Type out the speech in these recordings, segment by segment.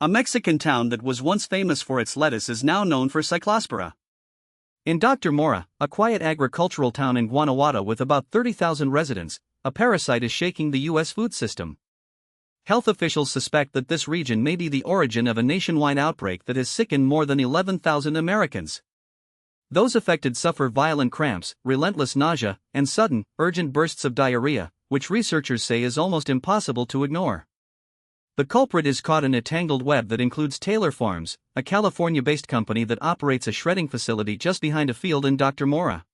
A Mexican town that was once famous for its lettuce is now known for Cyclospora. In Dr. Mora, a quiet agricultural town in Guanajuato with about 30,000 residents, a parasite is shaking the U.S. food system. Health officials suspect that this region may be the origin of a nationwide outbreak that has sickened more than 11,000 Americans. Those affected suffer violent cramps, relentless nausea, and sudden, urgent bursts of diarrhea, which researchers say is almost impossible to ignore. The culprit is caught in a tangled web that includes Taylor Farms, a California-based company that operates a shredding facility just behind a field in Dr. Mora.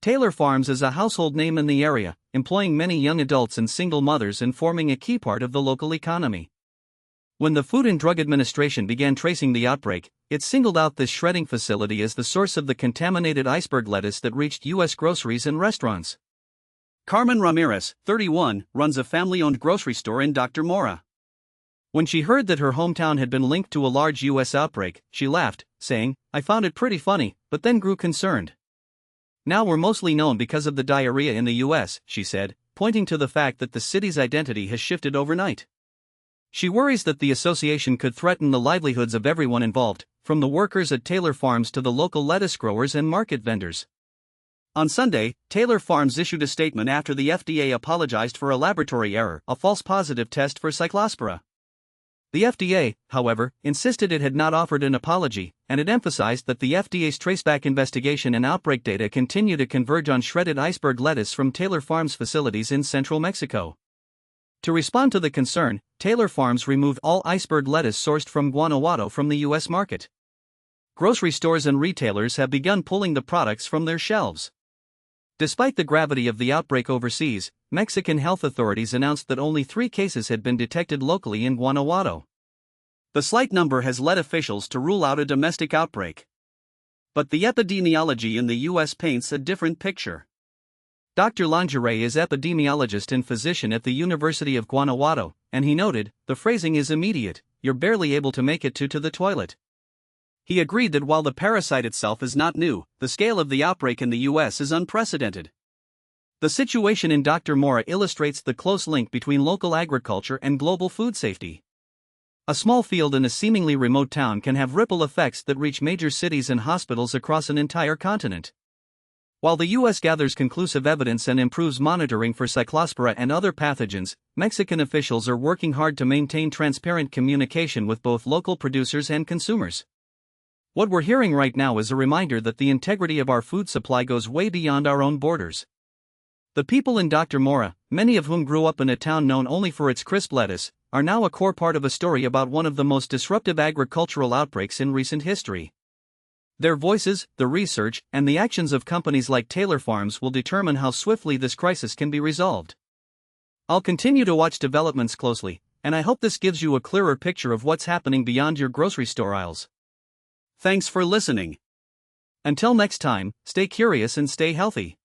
Taylor Farms is a household name in the area, employing many young adults and single mothers and forming a key part of the local economy. When the Food and Drug Administration began tracing the outbreak, it singled out this shredding facility as the source of the contaminated iceberg lettuce that reached U.S. groceries and restaurants. Carmen Ramirez, 31, runs a family-owned grocery store in Dr. Mora. When she heard that her hometown had been linked to a large U.S. outbreak, she laughed, saying, "I found it pretty funny, but then grew concerned. Now we're mostly known because of the diarrhea in the U.S., she said, pointing to the fact that the city's identity has shifted overnight. She worries that the association could threaten the livelihoods of everyone involved, from the workers at Taylor Farms to the local lettuce growers and market vendors. On Sunday, Taylor Farms issued a statement after the FDA apologized for a laboratory error, a false positive test for Cyclospora. The FDA, however, insisted it had not offered an apology, and it emphasized that the FDA's traceback investigation and outbreak data continue to converge on shredded iceberg lettuce from Taylor Farms facilities in central Mexico. To respond to the concern, Taylor Farms removed all iceberg lettuce sourced from Guanajuato from the U.S. market. Grocery stores and retailers have begun pulling the products from their shelves. Despite the gravity of the outbreak overseas, Mexican health authorities announced that only 3 cases had been detected locally in Guanajuato. The slight number has led officials to rule out a domestic outbreak. But the epidemiology in the U.S. paints a different picture. Dr. Lingerie is epidemiologist and physician at the University of Guanajuato, and he noted, "The phrasing is immediate, you're barely able to make it to the toilet." He agreed that while the parasite itself is not new, the scale of the outbreak in the U.S. is unprecedented. The situation in Dr. Mora illustrates the close link between local agriculture and global food safety. A small field in a seemingly remote town can have ripple effects that reach major cities and hospitals across an entire continent. While the U.S. gathers conclusive evidence and improves monitoring for Cyclospora and other pathogens, Mexican officials are working hard to maintain transparent communication with both local producers and consumers. What we're hearing right now is a reminder that the integrity of our food supply goes way beyond our own borders. The people in Dr. Mora, many of whom grew up in a town known only for its crisp lettuce, are now a core part of a story about one of the most disruptive agricultural outbreaks in recent history. Their voices, the research, and the actions of companies like Taylor Farms will determine how swiftly this crisis can be resolved. I'll continue to watch developments closely, and I hope this gives you a clearer picture of what's happening beyond your grocery store aisles. Thanks for listening. Until next time, stay curious and stay healthy.